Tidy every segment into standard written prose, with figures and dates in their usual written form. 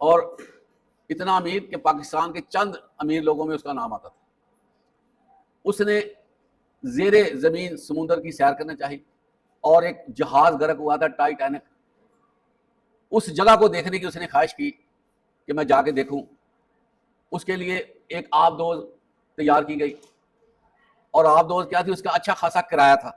اور اتنا امیر کہ پاکستان کے چند امیر لوگوں میں اس کا نام آتا تھا. اس نے زیر زمین سمندر کی سیر کرنا چاہی اور ایک جہاز غرق ہوا تھا ٹائٹینک، اس جگہ کو دیکھنے کی اس نے خواہش کی کہ میں جا کے دیکھوں. اس کے لیے ایک آبدوز تیار کی گئی، اور آبدوز کیا تھی، اس کا اچھا خاصا کرایہ تھا،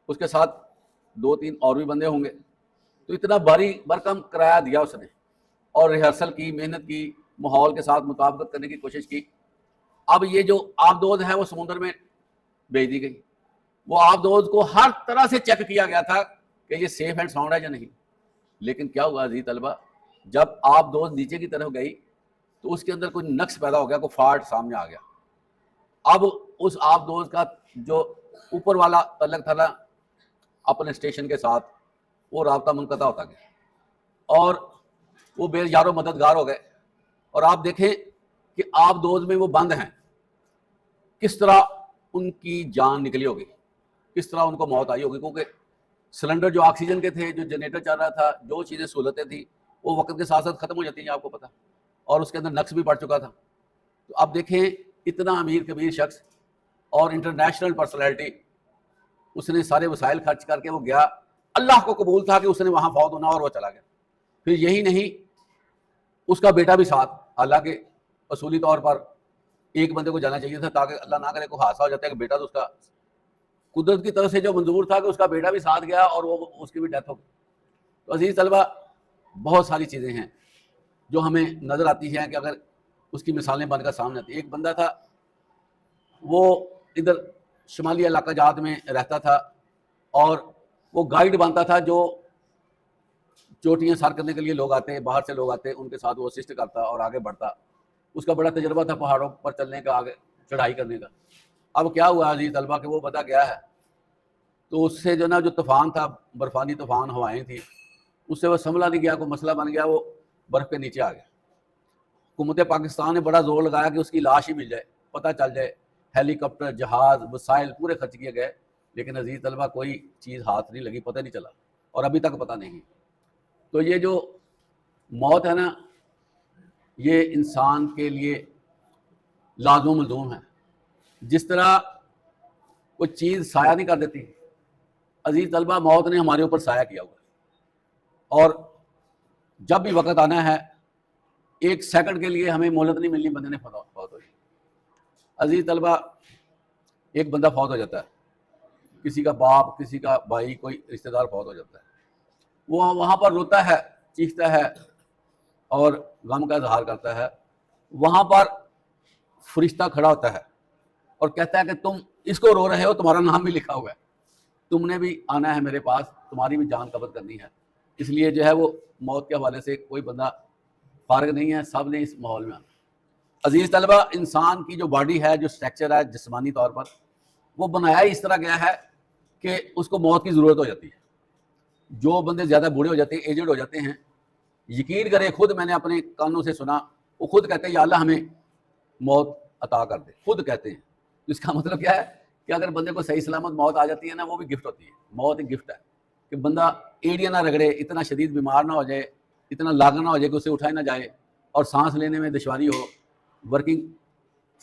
اس کے ساتھ 2-3 اور بھی بندے ہوں گے. تو اتنا بھاری برکم کرایہ دیا اس نے، اور ریہرسل کی، محنت کی، ماحول کے ساتھ مطابقت کرنے کی کوشش کی. اب یہ جو آبدوز ہے وہ سمندر میں بھیج دی گئی. وہ آبدوز کو ہر طرح سے چیک کیا گیا تھا کہ یہ سیف اینڈ ساؤنڈ ہے یا نہیں. لیکن کیا ہوا عزیز طلبہ، جب آبدوز نیچے کی طرف گئی تو اس کے اندر کوئی نقص پیدا ہو گیا، کوئی فالٹ سامنے آ گیا. اب اس آبدوز کا جو اوپر والا تعلق تھا نا اپنے اسٹیشن کے ساتھ، وہ رابطہ منقطع ہوتا گیا اور وہ بے یارو مددگار ہو گئے. اور آپ دیکھیں کہ آبدوز میں وہ بند ہیں، کس طرح ان کی جان نکلی ہوگی، کس طرح ان کو موت آئی ہوگی، کیونکہ سلنڈر جو آکسیجن کے تھے، جو جنریٹر چل رہا تھا، جو چیزیں سہولتیں تھیں، وہ وقت کے ساتھ ساتھ ختم ہو جاتی ہیں، آپ کو پتا، اور اس کے اندر نقص بھی پڑ چکا تھا. تو اب دیکھیں اتنا امیر کبیر شخص اور انٹرنیشنل پرسنالٹی، اس نے سارے وسائل خرچ کر کے وہ گیا. اللہ کو قبول تھا کہ اس نے وہاں فوت ہونا، اور وہ چلا گیا. پھر یہی نہیں، اس کا بیٹا بھی ساتھ، حالانکہ اصولی طور پر ایک بندے کو جانا چاہیے تھا تاکہ اللہ نہ کرے کوئی حادثہ ہو جاتا ہے کہ بیٹا تو اس کا قدرت کی طرف سے جو منظور تھا کہ اس کا بیٹا بھی ساتھ گیا اور وہ اس کی بھی ڈیتھ ہو گئی. تو عزیز طلبہ، بہت ساری چیزیں ہیں جو ہمیں نظر آتی ہیں کہ اگر اس کی مثالیں بن کر سامنے آتی. ایک بندہ تھا، وہ ادھر شمالی علاقہ جات میں رہتا تھا اور وہ گائیڈ بنتا تھا. جو چوٹیاں سر کرنے کے لیے لوگ آتے ہیں، باہر سے لوگ آتے ہیں، ان کے ساتھ وہ اسسٹ کرتا اور آگے بڑھتا. اس کا بڑا تجربہ تھا پہاڑوں پر چلنے کا، آگے چڑھائی کرنے کا. اب کیا ہوا عزیز طلبہ کہ وہ بندہ گیا ہے تو اس سے جو نا جو طوفان تھا، برفانی طوفان ہوائیں تھی، اس سے وہ سنبھلا نہیں گیا، کوئی مسئلہ بن گیا، وہ برف کے نیچے آ گیا. حکومت پاکستان نے بڑا زور لگایا کہ اس کی لاش ہی مل جائے، پتہ چل جائے. ہیلی کاپٹر، جہاز، وسائل پورے خرچ کیے گئے، لیکن عزیز طلبہ کوئی چیز ہاتھ نہیں لگی، پتہ نہیں چلا، اور ابھی تک پتہ نہیں. تو یہ جو موت ہے نا، یہ انسان کے لیے لازم و ملزوم ہے. جس طرح کوئی چیز سایہ نہیں کر دیتی، عزیز طلبہ موت نے ہمارے اوپر سایہ کیا ہوا ہے. اور جب بھی وقت آنا ہے، ایک سیکنڈ کے لیے ہمیں مہلت نہیں ملنی، بندے نے فوت ہو جائے. عزیز طلبہ، ایک بندہ فوت ہو جاتا ہے، کسی کا باپ، کسی کا بھائی، کوئی رشتہ دار فوت ہو جاتا ہے. وہ وہاں پر روتا ہے، چیختا ہے اور غم کا اظہار کرتا ہے. وہاں پر فرشتہ کھڑا ہوتا ہے اور کہتا ہے کہ تم اس کو رو رہے ہو، تمہارا نام بھی لکھا ہوا ہے، تم نے بھی آنا ہے میرے پاس، تمہاری بھی جان قبض کرنی ہے. اس لیے جو ہے وہ موت کے حوالے سے کوئی بندہ فارغ نہیں ہے، سب نے اس ماحول میں آنا. عزیز طلبہ، انسان کی جو باڈی ہے، جو اسٹرکچر ہے جسمانی طور پر، وہ بنایا ہی اس طرح گیا ہے کہ اس کو موت کی ضرورت ہو جاتی ہے. جو بندے زیادہ بوڑھے ہو جاتے ہیں، ایجڈ ہو جاتے ہیں، یقین کریں، خود میں نے اپنے کانوں سے سنا، وہ خود کہتے ہیں یا اللہ ہمیں موت عطا کر دے، خود کہتے ہیں. اس کا مطلب کیا ہے کہ اگر بندے کو صحیح سلامت موت آ جاتی ہے نا، وہ بھی گفٹ ہوتی ہے. موت ایک گفٹ ہے کہ بندہ ایڑیاں نہ رگڑے، اتنا شدید بیمار نہ ہو جائے، اتنا لاغر نہ ہو جائے کہ اسے اٹھایا نہ جائے، اور سانس لینے میں دشواری ہو، ورکنگ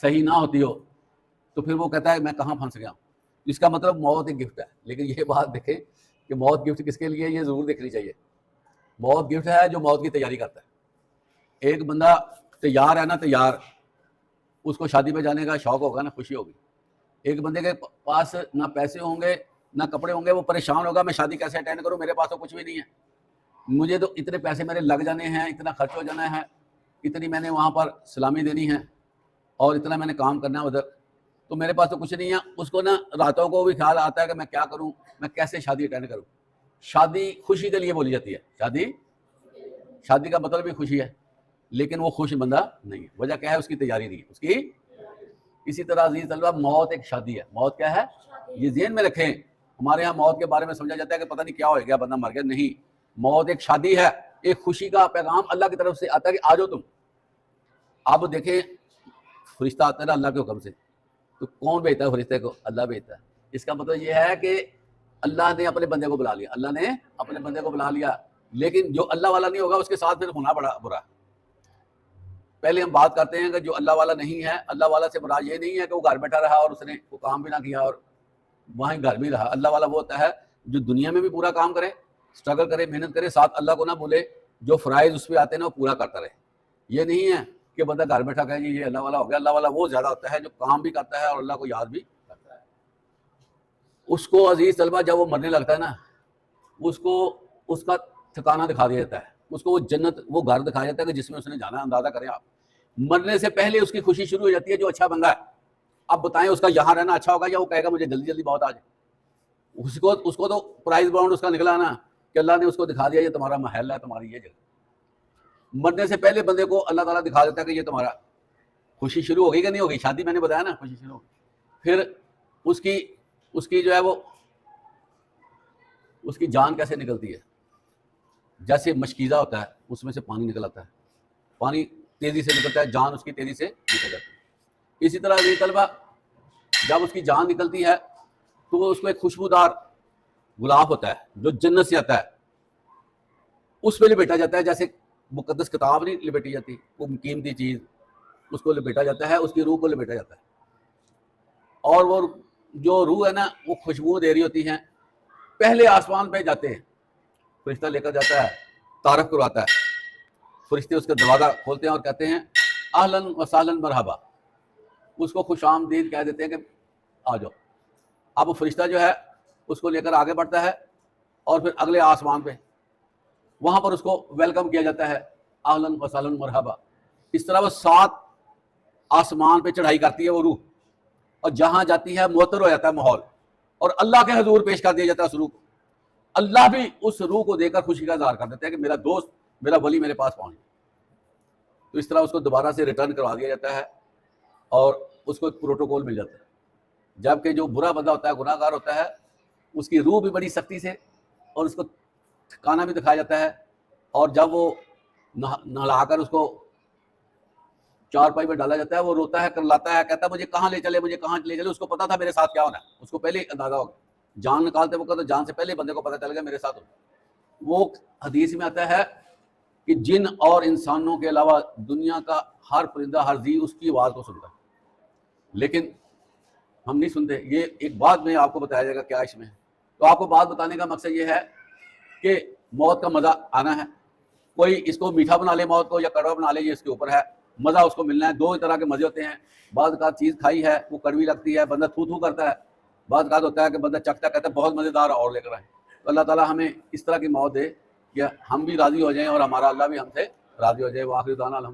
صحیح نہ ہوتی ہو، تو پھر وہ کہتا ہے میں کہاں پھنس گیا ہوں. اس کا مطلب موت ایک گفٹ ہے. لیکن یہ بات دیکھیں کہ موت گفٹ کس کے لیے، یہ ضرور دیکھنی چاہیے. موت گفٹ ہے جو موت کی تیاری کرتا ہے. ایک بندہ تیار ہے نا، تیار، اس کو شادی پہ جانے کا شوق ہوگا نا، خوشی ہوگی. ایک بندے کے پاس نہ پیسے ہوں گے، نہ کپڑے ہوں گے، وہ پریشان ہوگا میں شادی کیسے اٹینڈ کروں، میرے پاس تو کچھ بھی نہیں ہے، مجھے تو اتنے پیسے میرے لگ جانے ہیں، اتنا خرچ ہو جانا ہے، اتنی میں نے وہاں پر سلامی دینی ہے، اور اتنا میں نے کام کرنا ہے ادھر، تو میرے پاس تو کچھ نہیں ہے. اس کو نا راتوں کو بھی خیال آتا ہے کہ میں کیا کروں، میں کیسے شادی اٹینڈ کروں. شادی خوشی کے لیے بولی جاتی ہے، شادی کا مطلب بھی خوشی ہے، لیکن وہ خوش بندہ نہیں ہے. وجہ کیا ہے؟ اس کی تیاری نہیں ہے اس کی. اسی طرح عزیز طلبہ، موت ایک شادی ہے. موت کیا ہے؟ یہ ذہن میں رکھیں. ہمارے ہاں موت کے بارے میں سمجھا جاتا ہے کہ پتہ نہیں کیا ہو گیا، بندہ مر گیا. نہیں، موت ایک شادی ہے، ایک خوشی کا پیغام اللہ کی طرف سے آتا ہے کہ آ جاؤ تم. اب دیکھیں، فرشتہ آتا ہے نا اللہ کے حکم سے، تو کون بھیجتا ہے فرشتے کو؟ اللہ بھیجتا ہے. اس کا مطلب یہ ہے کہ اللہ نے اپنے بندے کو بلا لیا، اللہ نے اپنے بندے کو بلا لیا. لیکن جو اللہ والا نہیں ہوگا اس کے ساتھ پھر ہونا بڑا برا. پہلے ہم بات کرتے ہیں کہ جو اللہ والا نہیں ہے، اللہ والا سے مراد یہ نہیں ہے کہ وہ گھر بیٹھا رہا اور اس نے وہ کام بھی نہ کیا اور وہیں گھر بھی رہا. اللہ والا وہ ہوتا ہے جو دنیا میں بھی پورا کام کرے، اسٹرگل کرے، محنت کرے، ساتھ اللہ کو نہ بھولے، جو فرائض اس پہ آتے ہیں نا وہ پورا کرتا رہے. یہ نہیں ہے کہ بندہ گھر بیٹھا کہے جی یہ اللہ والا ہو گیا. اللہ والا وہ زیادہ ہوتا ہے جو کام بھی کرتا ہے اور اللہ کو یاد بھی کرتا ہے. اس کو عزیز طلبہ جب وہ مرنے لگتا ہے نا، اس کو اس کا ٹھکانہ دکھا دیا جاتا ہے، اس کو وہ جنت، وہ گھر دکھایا جاتا ہے کہ جس میں اس نے جانا ہے. اندازہ کریں آپ، مرنے سے پہلے اس کی خوشی شروع ہو جاتی ہے جو اچھا بندہ ہے. اب بتائیں اس کا یہاں رہنا اچھا ہوگا یا وہ کہے گا مجھے جلدی جلدی بہت آ جائے. اس کو تو پرائز باؤنڈ اس کا نکلا نا کہ اللہ نے اس کو دکھا دیا یہ تمہارا محل ہے، تمہاری یہ جگہ. مرنے سے پہلے بندے کو اللہ تعالیٰ دکھا دیتا ہے کہ یہ تمہارا. خوشی شروع ہو گئی کہ نہیں ہوگی؟ شادی میں نے بتایا نا خوشی شروع ہو گئی. پھر اس کی جو ہے وہ اس کی جان کیسے نکلتی ہے؟ جیسے مشکیزہ ہوتا ہے اس میں سے پانی نکل آتا ہے، پانی تیزی سے نکلتا ہے، جان اس کی تیزی سے نکل جاتی ہے. اسی طرح یہ طلبہ جب اس کی جان نکلتی ہے تو اس کو ایک خوشبودار گلاب ہوتا ہے جو جنت سے آتا ہے، اس پہ لپیٹا جاتا ہے. جیسے مقدس کتاب نہیں لپیٹی جاتی، وہ قیمتی چیز اس کو لپیٹا جاتا ہے، اس کی روح کو لپیٹا جاتا ہے. اور وہ جو روح ہے نا وہ خوشبو دے رہی ہوتی ہیں. پہلے آسمان پہ جاتے ہیں، فرشتہ لے کر جاتا ہے، تعارف کرواتا ہے. فرشتے اس کا دروازہ کھولتے ہیں اور کہتے ہیں اہلاً و سہلاً مرحبا. اس کو خوش آمدید کہہ دیتے ہیں کہ آ جاؤ. اب وہ فرشتہ جو ہے اس کو لے کر آگے بڑھتا ہے اور پھر اگلے آسمان پہ وہاں پر اس کو ویلکم کیا جاتا ہے اہلاً و سہلاً مرحبا. اس طرح وہ 7 آسمان پہ چڑھائی کرتی ہے وہ روح، اور جہاں جاتی ہے معطر ہو جاتا ہے ماحول، اور اللہ کے حضور پیش کر دیا جاتا ہے اس روح کو. اللہ بھی اس روح کو دے کر خوشی کا اظہار کر دیتا ہے کہ میرا دوست، میرا ولی میرے پاس پہنچ. تو اس طرح اس کو دوبارہ سے ریٹرن کروا دیا جاتا ہے اور اس کو ایک پروٹوکول مل جاتا ہے. جبکہ جو برا بندہ ہوتا ہے، گناہ گار ہوتا ہے، اس کی روح بھی بڑی سختی سے اور اس کو ٹھکانہ بھی دکھایا جاتا ہے. اور جب وہ نہلا کر اس کو چارپائی پہ ڈالا جاتا ہے، وہ روتا ہے، کرلاتا ہے، کہتا ہے مجھے کہاں لے چلے، مجھے کہاں لے چلے. اس کو پتا تھا میرے ساتھ کیا ہونا ہے، اس کو پہلے اندازہ ہوگا. جان نکالتے وقت تو جان سے پہلے بندے کو پتہ چل گیا میرے ساتھ ہونا. وہ حدیث میں آتا ہے کہ جن اور انسانوں کے علاوہ دنیا کا ہر پرندہ، ہر ذی اس کی آواز کو سنتا ہے، لیکن ہم نہیں سنتے. یہ ایک بات میں آپ کو بتایا جائے گا کیا اس میں ہے. تو آپ کو بات بتانے کا مقصد یہ ہے کہ موت کا مزہ آنا ہے. کوئی اس کو میٹھا بنا لے موت کو یا کڑوا بنا لے، یہ اس کے اوپر ہے. مزہ اس کو ملنا ہے. 2 طرح کے مزے ہوتے ہیں. بعض کا چیز کھائی ہے وہ کڑوی لگتی ہے، بندہ تھو تھو کرتا ہے. بعض کا ہوتا ہے کہ بندہ چکھتا کہتا ہے بہت مزیدار اور لے کر آئے. تو اللہ تعالیٰ ہمیں اس طرح کی موت دے کہ ہم بھی راضی ہو جائیں اور ہمارا اللہ بھی ہم سے راضی ہو جائے. وآخر دعوانا الحمدللہ.